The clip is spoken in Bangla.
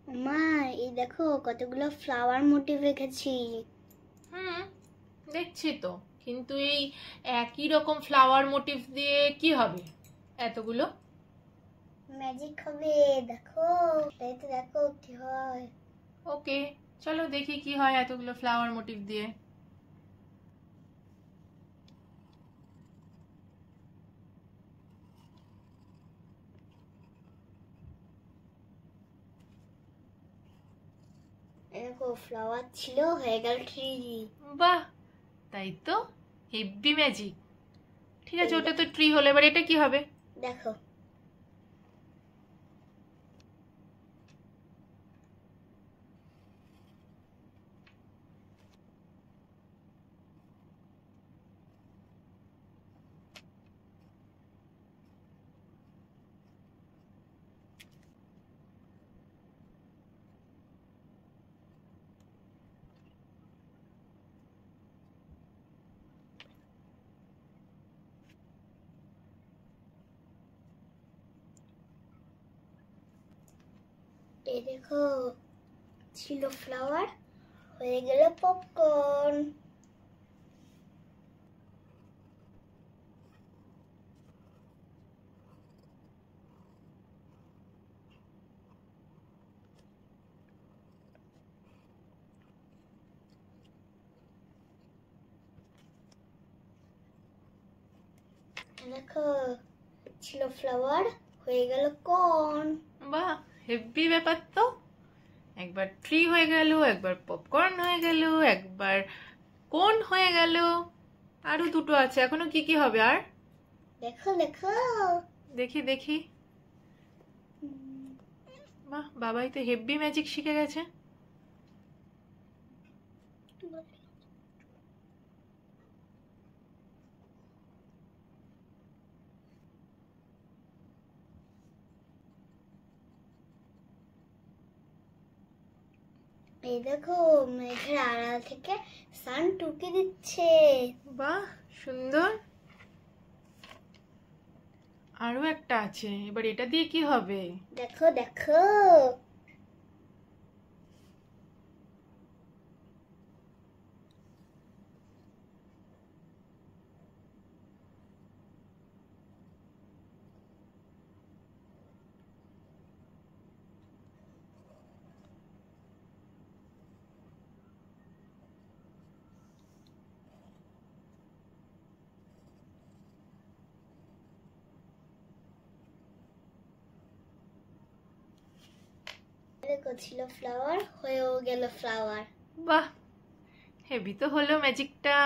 মা, এই দেখো কতগুলো ফ্লাওয়ার মোটিভ রেখেছি। দেখছি তো, কিন্তু এই একই রকম ফ্লাওয়ার মোটিভ দিয়ে কি হবে এতগুলো? ম্যাজিক হবে, দেখো। তাই তো, দেখো কি হয়। ওকে, চলো দেখি কি হয় এতগুলো ফ্লাওয়ার মোটিভ দিয়ে। দেখো, ফ্লাওয়ার ছিল, হয়ে গেল ট্রি। বাহ, তাই তো, হেভি ম্যাজিক। ঠিক আছে, ওটা তো ট্রি হলো, এবার এটা কি হবে? দেখো, এই দেখো, ছিল ফ্লাওয়ার, হয়ে গেল পপকর্ন। দেখো, ছিল ফ্লাওয়ার, হয়ে গেল কর্ন। বাহ, হেভি ব্যাপার তো। একবার ট্রি হয়ে গেল, একবার পপকর্ন হয়ে গেল, একবার কোন হয়ে গেল। আরো দুটো আছে, এখনো কি কি হবে আর? দেখো দেখো, দেখি দেখি। বাহ, বাবাই তো হেভি ম্যাজিক শিখে গেছে। এই দেখো, মেঘের আড়াল থেকে সান টুকে দিচ্ছে। বাহ, সুন্দর। আরো একটা আছে, এবার এটা দিয়ে কি হবে? দেখো দেখো, দেখো, ছিল ফ্লাওয়ার, হয়েও গেল ফ্লাওয়ার। বাহ, হেভি তো হলো ম্যাজিকটা।